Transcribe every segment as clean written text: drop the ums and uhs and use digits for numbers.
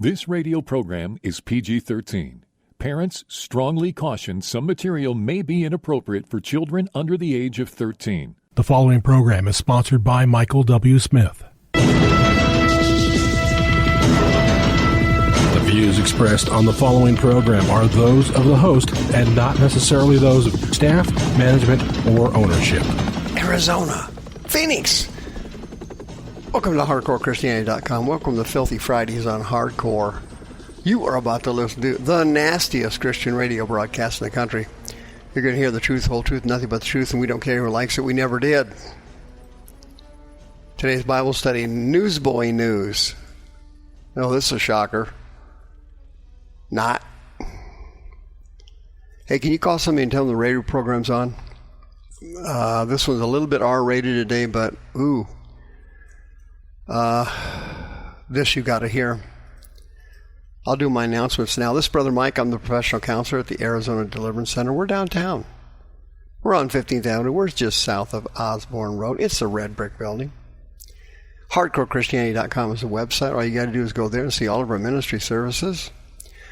This radio program is PG-13. Parents strongly caution some material may be inappropriate for children under the age of 13. The following program is sponsored by Michael W. Smith. The views expressed on the following program are those of the host and not necessarily those of staff, management, or ownership. Arizona, Phoenix. Welcome to HardcoreChristianity.com. Welcome to Filthy Fridays on Hardcore. You are about to listen to the nastiest Christian radio broadcast in the country. You're going to hear the truth, whole truth, nothing but the truth, and we don't care who likes it. We never did. Today's Bible study, Newsboy News. Oh, this is a shocker. Not. Hey, can you call somebody and tell them the radio program's on? This one's a little bit R-rated today, but ooh. This you got to hear. I'll do my announcements now. This is Brother Mike. I'm the professional counselor at the Arizona Deliverance Center. We're downtown. We're on 15th Avenue. We're just south of Osborne Road. It's a red brick building. HardcoreChristianity.com is the website. All you got to do is go there and see all of our ministry services.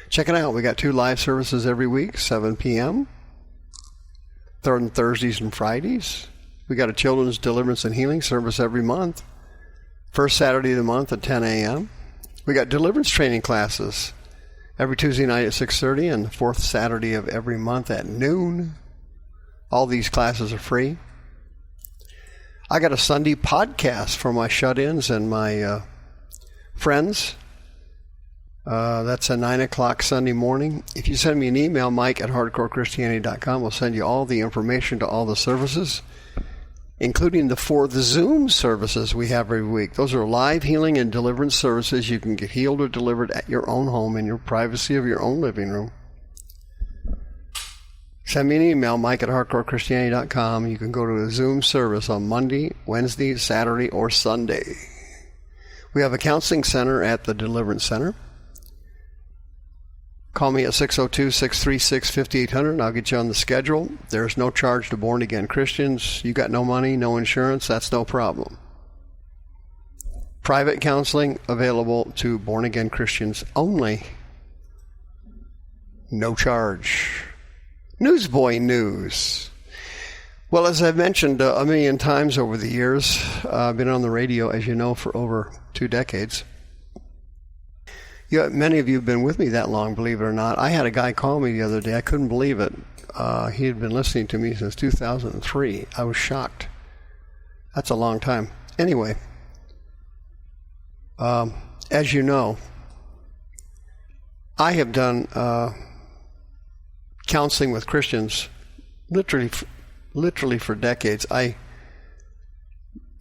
Check it out. We got 2 live services every week, 7 p.m. On Thursdays and Fridays. We got a children's deliverance and healing service every month. First Saturday of the month at 10 a.m. We got deliverance training classes every Tuesday night at 6:30 and the fourth Saturday of every month at noon. All these classes are free. I got a Sunday podcast for my shut-ins and my friends. That's a 9 o'clock Sunday morning. If you send me an email, Mike at hardcorechristianity.com, we'll send you all the information to all the services, including the Zoom services we have every week. Those are live healing and deliverance services. You can get healed or delivered at your own home in your privacy of your own living room. Send me an email, Mike at hardcorechristianity.com. You can go to a Zoom service on Monday, Wednesday, Saturday, or Sunday. We have a counseling center at the Deliverance Center. Call me at 602-636-5800 and I'll get you on the schedule. There's no charge to born-again Christians. You got no money, no insurance, that's no problem. Private counseling available to born-again Christians only. No charge. Newsboy News. Well, as I've mentioned a million times over the years, I've been on the radio, as you know, for over 2 decades. Many of you have been with me that long, believe it or not. I had a guy call me the other day. I couldn't believe it. He had been listening to me since 2003. I was shocked. That's a long time. Anyway, as you know, I have done counseling with Christians literally for decades.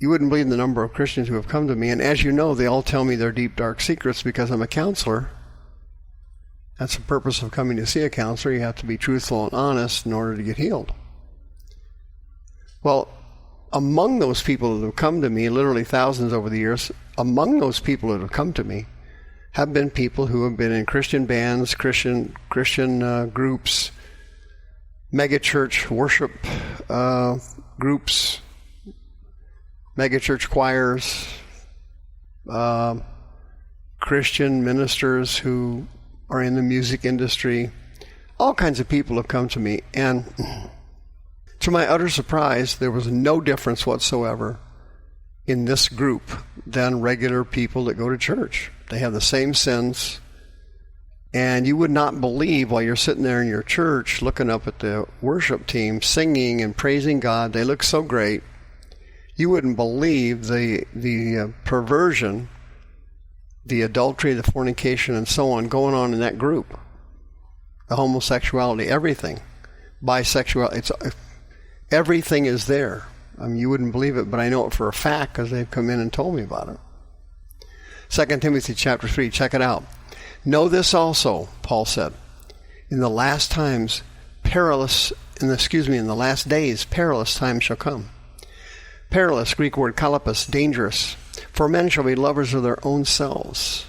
You wouldn't believe the number of Christians who have come to me, and as you know, they all tell me their deep, dark secrets because I'm a counselor. That's the purpose of coming to see a counselor. You have to be truthful and honest in order to get healed. Well, among those people that have come to me, literally thousands over the years, among those people that have come to me have been people who have been in Christian bands, Christian groups, megachurch worship groups, megachurch choirs, Christian ministers who are in the music industry. All kinds of people have come to me, and to my utter surprise, there was no difference whatsoever in this group than regular people that go to church. They have the same sins, and you would not believe while you're sitting there in your church looking up at the worship team singing and praising God. They look so great. You wouldn't believe the perversion, the adultery, the fornication, and so on going on in that group. The homosexuality, everything. Bisexuality, everything is there. I mean, you wouldn't believe it, but I know it for a fact because they've come in and told me about it. 2 Timothy chapter 3, check it out. Know this also, Paul said, in the last days, perilous times shall come. Perilous, Greek word kalapos, dangerous. For men shall be lovers of their own selves.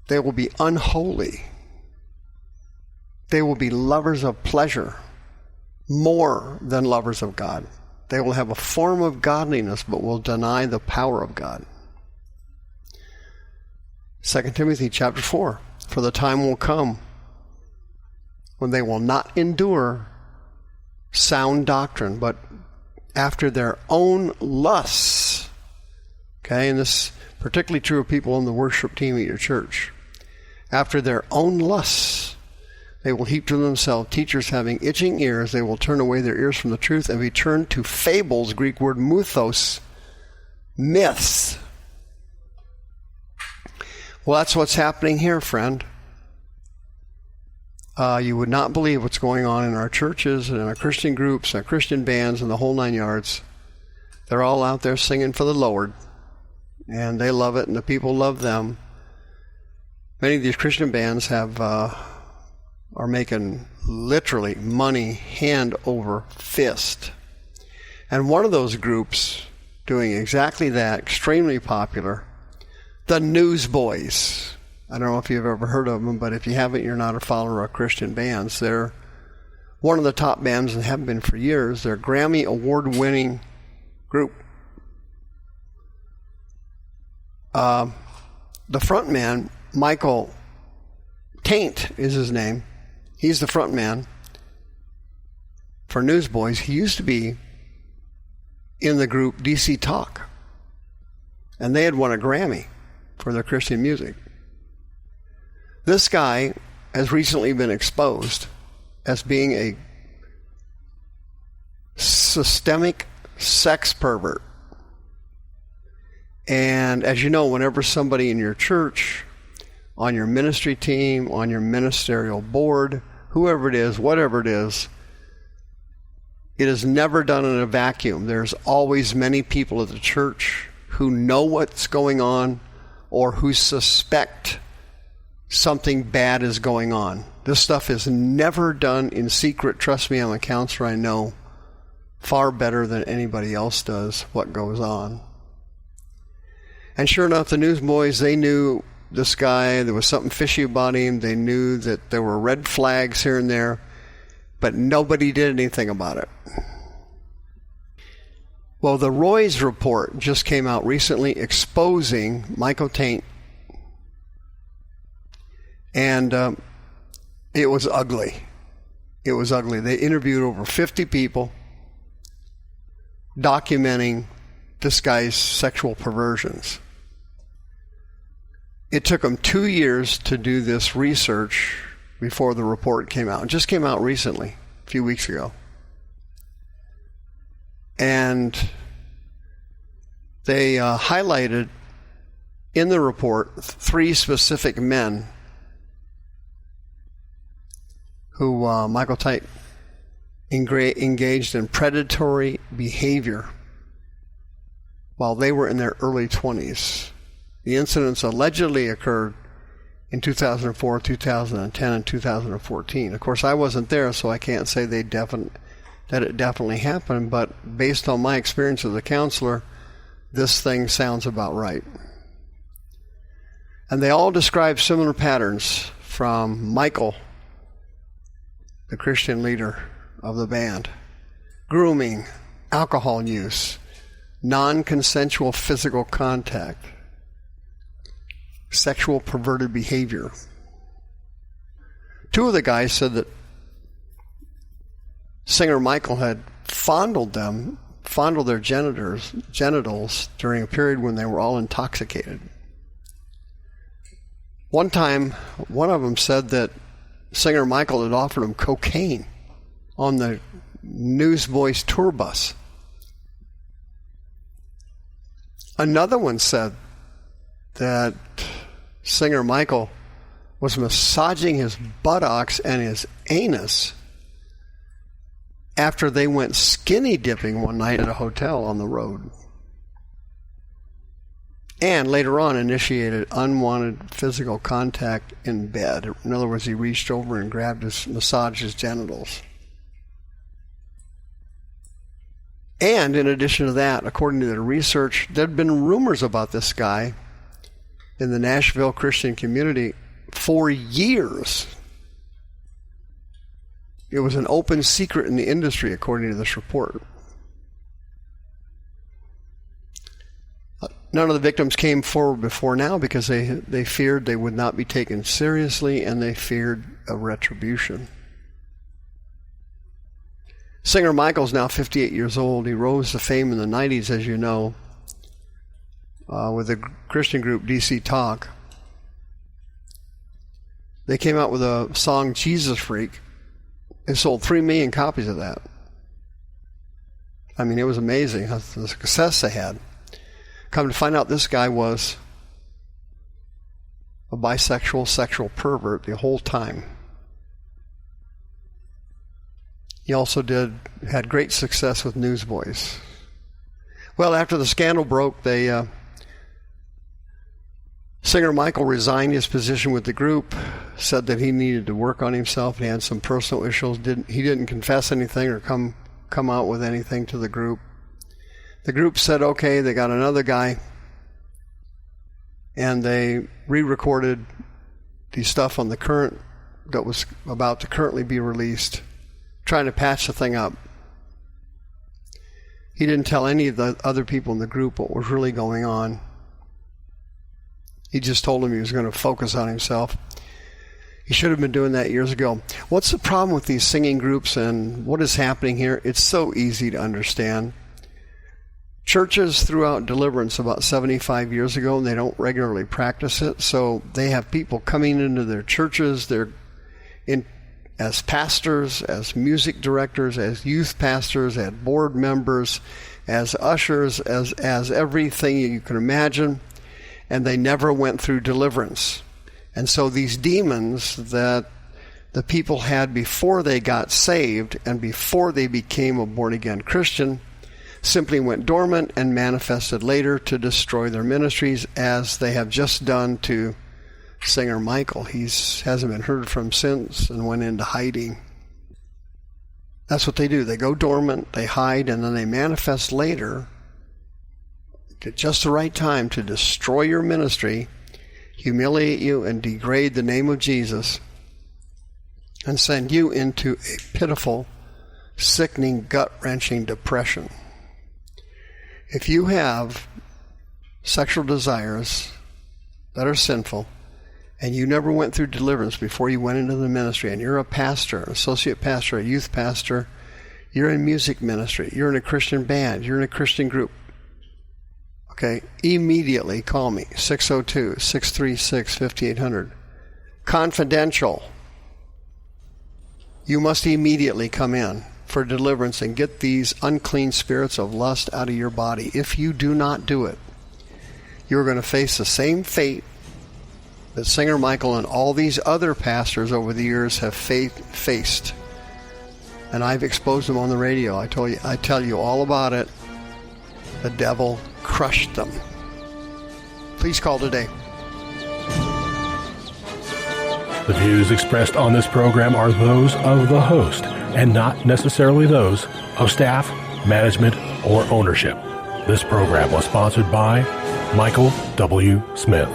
They will be unholy. They will be lovers of pleasure more than lovers of God. They will have a form of godliness, but will deny the power of God. 2 Timothy chapter 4, for the time will come when they will not endure sound doctrine, but after their own lusts. Okay, and this is particularly true of people on the worship team at your church. After their own lusts, they will heap to themselves teachers having itching ears. They will turn away their ears from the truth and be turned to fables, Greek word mythos, myths. Well, that's what's happening here, friend. You would not believe what's going on in our churches and in our Christian groups, our Christian bands, and the whole 9 yards. They're all out there singing for the Lord, and they love it, and the people love them. Many of these Christian bands are making literally money hand over fist. And one of those groups doing exactly that, extremely popular, the Newsboys. I don't know if you've ever heard of them, but if you haven't, you're not a follower of Christian bands. They're one of the top bands and have been for years. They're a Grammy award-winning group. The front man, Michael Taint is his name. He's the front man for Newsboys. He used to be in the group DC Talk, and they had won a Grammy for their Christian music. This guy has recently been exposed as being a systemic sex pervert. And as you know, whenever somebody in your church, on your ministry team, on your ministerial board, whoever it is, whatever it is never done in a vacuum. There's always many people at the church who know what's going on or who suspect something bad is going on. This stuff is never done in secret. Trust me, I'm a counselor. I know far better than anybody else does what goes on. And sure enough, the Newsboys, they knew this guy. There was something fishy about him. They knew that there were red flags here and there, but nobody did anything about it. Well, the Roy's report just came out recently exposing Michael Taint. And it was ugly. It was ugly. They interviewed over 50 people documenting this guy's sexual perversions. It took them 2 years to do this research before the report came out. It just came out recently, a few weeks ago. And they highlighted in the report 3 specific men who Michael Taint engaged in predatory behavior while they were in their early 20s. The incidents allegedly occurred in 2004, 2010, and 2014. Of course, I wasn't there, so I can't say that it definitely happened, but based on my experience as a counselor, this thing sounds about right. And they all describe similar patterns from Michael, the Christian leader of the band: grooming, alcohol use, non-consensual physical contact, sexual perverted behavior. 2 of the guys said that singer Michael had fondled their genitals during a period when they were all intoxicated. One time, one of them said that singer Michael had offered him cocaine on the Newsboys tour bus. Another one said that singer Michael was massaging his buttocks and his anus after they went skinny dipping one night at a hotel on the road. And later on initiated unwanted physical contact in bed. In other words, he reached over and massaged his genitals. And in addition to that, according to the research, there had been rumors about this guy in the Nashville Christian community for years. It was an open secret in the industry, according to this report. None of the victims came forward before now because they feared they would not be taken seriously, and they feared a retribution. Singer Michael's now 58 years old. He rose to fame in the 90s, as you know, with the Christian group DC Talk. They came out with a song, Jesus Freak. They sold 3 million copies of that. I mean, it was amazing the success they had. Come to find out, this guy was a bisexual sexual pervert the whole time. He also had great success with Newsboys. Well, after the scandal broke, singer Michael resigned his position with the group, said that he needed to work on himself. He had some personal issues. He didn't confess anything or come out with anything to the group. The group said, okay, they got another guy, and they re-recorded the stuff on the current that was about to currently be released, trying to patch the thing up. He didn't tell any of the other people in the group what was really going on. He just told them he was going to focus on himself. He should have been doing that years ago. What's the problem with these singing groups and what is happening here? It's so easy to understand. Churches threw out deliverance about 75 years ago, and they don't regularly practice it. So they have people coming into their churches. They're in as pastors, as music directors, as youth pastors, as board members, as ushers, as everything you can imagine. And they never went through deliverance. And so these demons that the people had before they got saved and before they became a born-again Christian simply went dormant and manifested later to destroy their ministries, as they have just done to singer Michael. He hasn't been heard from since and went into hiding. That's what they do. They go dormant, they hide, and then they manifest later at just the right time to destroy your ministry, humiliate you, and degrade the name of Jesus, and send you into a pitiful, sickening, gut-wrenching depression. If you have sexual desires that are sinful, and you never went through deliverance before you went into the ministry, and you're a pastor, associate pastor, a youth pastor, you're in music ministry, you're in a Christian band, you're in a Christian group, okay, immediately call me, 602-636-5800. Confidential. You must immediately come in for deliverance and get these unclean spirits of lust out of your body. If you do not do it, you're going to face the same fate that singer Michael and all these other pastors over the years have faced. And I've exposed them on the radio. I tell you all about it. The devil crushed them. Please call today. The views expressed on this program are those of the host and not necessarily those of staff, management, or ownership. This program was sponsored by Michael W. Smith.